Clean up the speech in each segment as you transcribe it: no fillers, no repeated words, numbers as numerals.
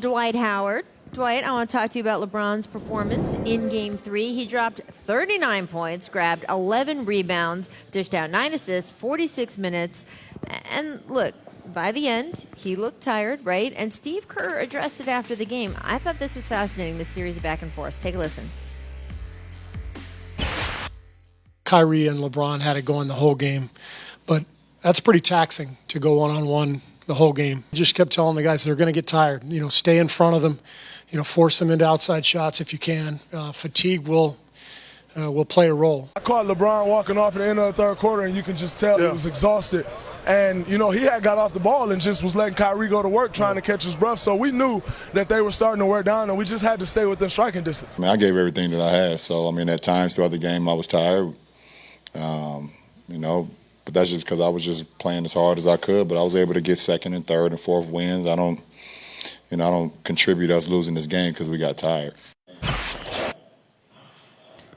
Dwight Howard. Dwight, I want to talk to you about LeBron's performance in Game 3. He dropped 39 points, grabbed 11 rebounds, dished out 9 assists, 46 minutes. And look, by the end, he looked tired, right? And Steve Kerr addressed it after the game. I thought this was fascinating, this series of back and forth. Take a listen. Kyrie and LeBron had it going the whole game, but that's pretty taxing to go one-on-one the whole game. Just kept telling the guys they're going to get tired. You know, stay in front of them. You know, force them into outside shots if you can. Fatigue will play a role. I caught LeBron walking off at the end of the third quarter, and you can just tell he was exhausted. And, you know, he had got off the ball and just was letting Kyrie go to work trying to catch his breath. So we knew that they were starting to wear down, and we just had to stay within striking distance. I gave everything that I had. So, I mean, at times throughout the game I was tired, you know, but that's just because I was just playing as hard as I could. But I was able to get second and third and fourth wins. I don't contribute us losing this game because we got tired.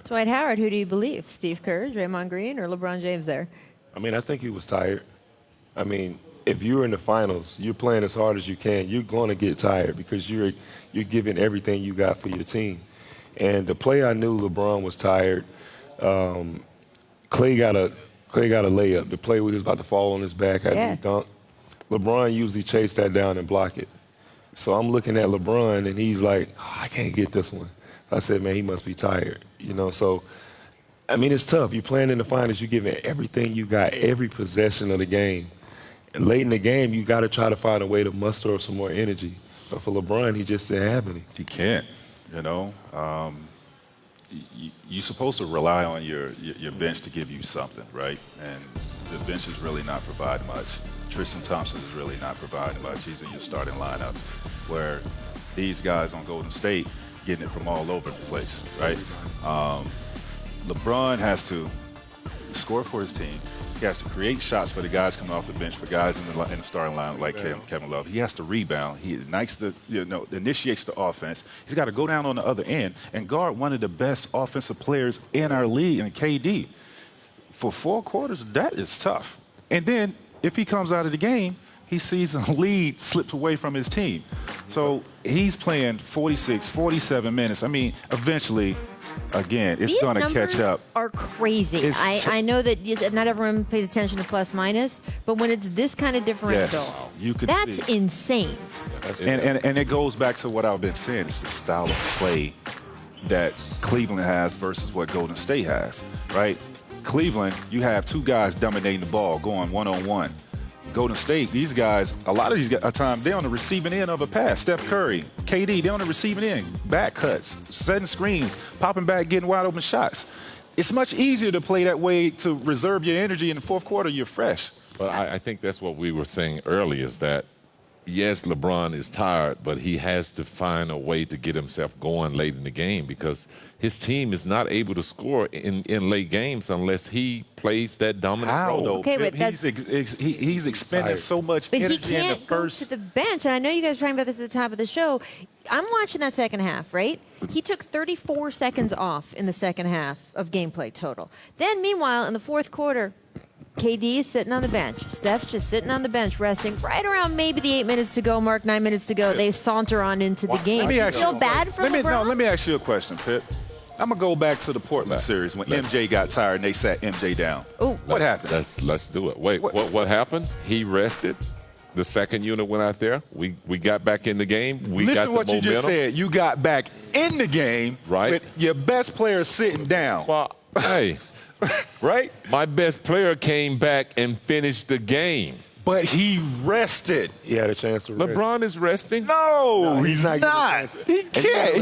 Dwight Howard, who do you believe? Steve Kerr, Draymond Green, or LeBron James there? I mean, I think he was tired. I mean, if you're in the finals, you're playing as hard as you can, you're going to get tired because you're giving everything you got for your team. And the play I knew LeBron was tired. Clay got a layup. The play where he was about to fall on his back after he dunked. LeBron usually chased that down and block it. So I'm looking at LeBron, and he's like, oh, I can't get this one. I said, man, he must be tired. You know, so, I mean, it's tough. You're playing in the finals. You're giving everything you got, every possession of the game. And late in the game, you got to try to find a way to muster up some more energy. But for LeBron, he just didn't have any. He can't, you know. You're supposed to rely on your bench to give you something, right? And the bench is really not providing much. Tristan Thompson is really not providing much. He's in your starting lineup, where these guys on Golden State getting it from all over the place, right? LeBron has to score for his team. He has to create shots for the guys coming off the bench, for guys in the starting line like Kevin Love. He has to rebound. He initiates the offense. He's got to go down on the other end and guard one of the best offensive players in our league, in KD. For 4 quarters, that is tough. And then if he comes out of the game, he sees a lead slipped away from his team. So he's playing 46, 47 minutes. I mean, eventually, again, it's going to catch up. These numbers are crazy. I know that not everyone pays attention to plus minus, but when it's this kind of differential, that's insane. And it goes back to what I've been saying. It's the style of play that Cleveland has versus what Golden State has, right? Cleveland, you have 2 guys dominating the ball, going one-on-one. Golden State, these guys, a lot of these guys, at times, they're on the receiving end of a pass. Steph Curry, KD, they're on the receiving end. Back cuts, setting screens, popping back, getting wide open shots. It's much easier to play that way, to reserve your energy in the fourth quarter. You're fresh. But I think that's what we were saying earlier, is that, yes, LeBron is tired, but he has to find a way to get himself going late in the game, because his team is not able to score in late games unless he plays that dominant role. Okay, but he's expending so much energy in the first. But he can't go to the bench, and I know you guys were talking about this at the top of the show. I'm watching that second half, right? He took 34 seconds off in the second half of gameplay total. Then, meanwhile, in the fourth quarter, KD is sitting on the bench. Steph's just sitting on the bench, resting right around maybe the 8 minutes to go mark, 9 minutes to go. They saunter on into the game. You feel bad for LeBron? Let me ask you a question, Pip. I'm going to go back to the Portland series when MJ got tired and they sat MJ down. What happened? Let's do it. Wait, what happened? He rested. The second unit went out there. We got back in the game. We got the momentum. Listen to what you just said. You got back in the game with your best player sitting down. Well, hey. Right? My best player came back and finished the game. But he rested. He had a chance to rest. LeBron is resting? No, he's not. He can't.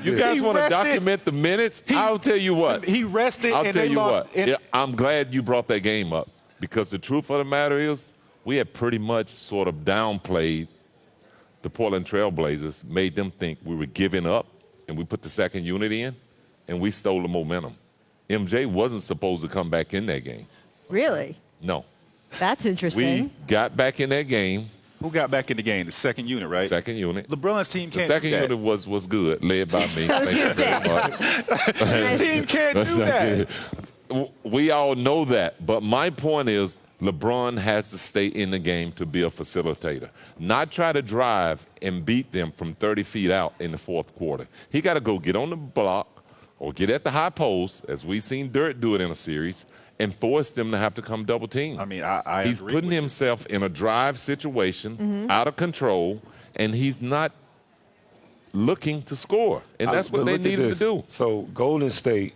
You guys want to document the minutes? I'll tell you what. He rested and they lost. I'm glad you brought that game up, because the truth of the matter is we had pretty much sort of downplayed the Portland Trail Blazers, made them think we were giving up, and we put the second unit in, and we stole the momentum. MJ wasn't supposed to come back in that game. Really? No. That's interesting. We got back in that game. Who got back in the game? The second unit, right? Second unit. LeBron's team can't do that. The second unit was good, led by me. Thank you very much. His team can't do that. We all know that. But my point is, LeBron has to stay in the game to be a facilitator, not try to drive and beat them from 30 feet out in the fourth quarter. He got to go get on the block or get at the high post, as we've seen Dirk do it in a series, and force them to have to come double team. I mean, I he's agree putting with himself in a drive situation, out of control, and he's not looking to score. And that's what they needed to do. So Golden State,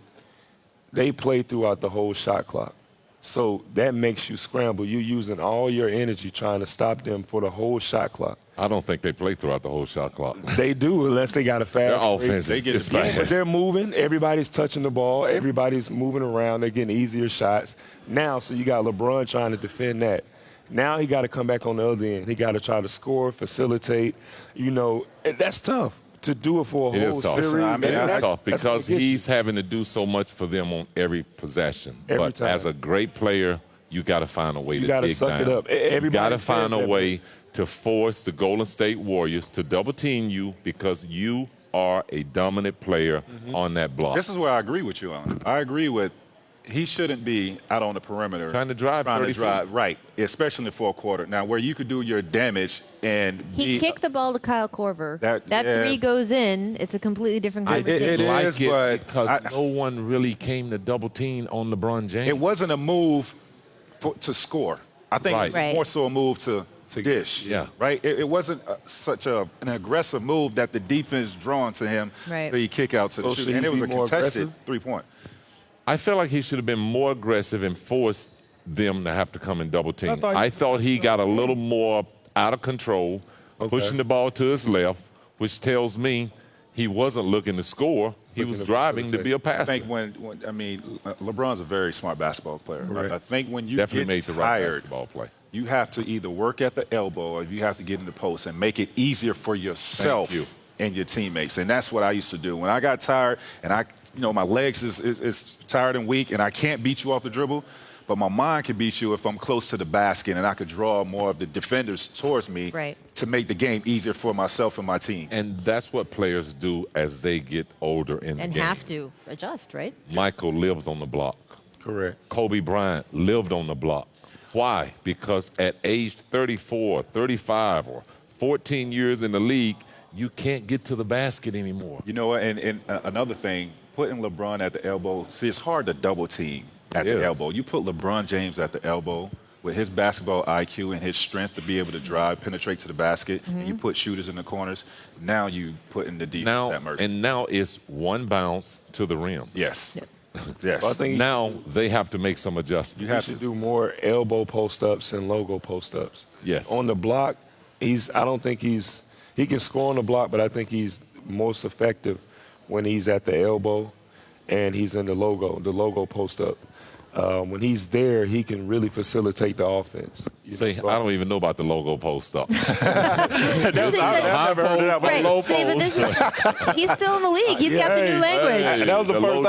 they play throughout the whole shot clock. So that makes you scramble. You're using all your energy trying to stop them for the whole shot clock. I don't think they play throughout the whole shot clock. They do, unless they got a fast Their offense is fast. But they're moving. Everybody's touching the ball. Everybody's moving around. They're getting easier shots. Now, so you got LeBron trying to defend that. Now he got to come back on the other end. He got to try to score, facilitate. You know, that's tough. To do it for a whole series. I mean, that's tough because he's having to do so much for them on every possession. But as a great player, you got to find a way to dig down. You got to suck it up. You got to find a way to force the Golden State Warriors to double team you because you are a dominant player on that block. This is where I agree with you on. I agree with he shouldn't be out on the perimeter trying to drive, right, especially in the fourth quarter. Now, where you could do your damage and he kicked the ball to Kyle Korver. That three goes in. It's a completely different conversation. It is, but because no one really came to double team on LeBron James. It wasn't a move to score. I think it was more so a move to dish. Yeah. Right? It wasn't such an aggressive move that the defense drawn to him. Right. So you kick out to the shooter. And it was a contested three-point. I felt like he should have been more aggressive and forced them to have to come and double team. I thought he got a little more out of control, pushing the ball to his left, which tells me he wasn't looking to score. He was driving to be a passer. I think LeBron's a very smart basketball player. Right. I think when you definitely get made the right basketball play. You have to either work at the elbow or you have to get in the post and make it easier for yourself and your teammates. And that's what I used to do. When I got tired and my legs is tired and weak and I can't beat you off the dribble, but my mind can beat you if I'm close to the basket and I could draw more of the defenders towards me to make the game easier for myself and my team. And that's what players do as they get older in the game. And have to adjust, right? Michael lived on the block. Correct. Kobe Bryant lived on the block. Why? Because at age 34, 35, or 14 years in the league, you can't get to the basket anymore. You know what? And another thing, putting LeBron at the elbow, see, it's hard to double team at the elbow. You put LeBron James at the elbow with his basketball IQ and his strength to be able to drive, penetrate to the basket, and you put shooters in the corners. Now you put in the defense at mercy. And now it's one bounce to the rim. Yes. Yep. Yes. I think now they have to make some adjustments. You have to do more elbow post-ups and logo post-ups. Yes. On the block, I don't think he can score on the block, but I think he's most effective when he's at the elbow and he's in the logo post-up. When he's there, he can really facilitate the offense. I don't even know about the logo post-up. I've never heard of that. Right. See, but he's still in the league. He's got the new language. That was the first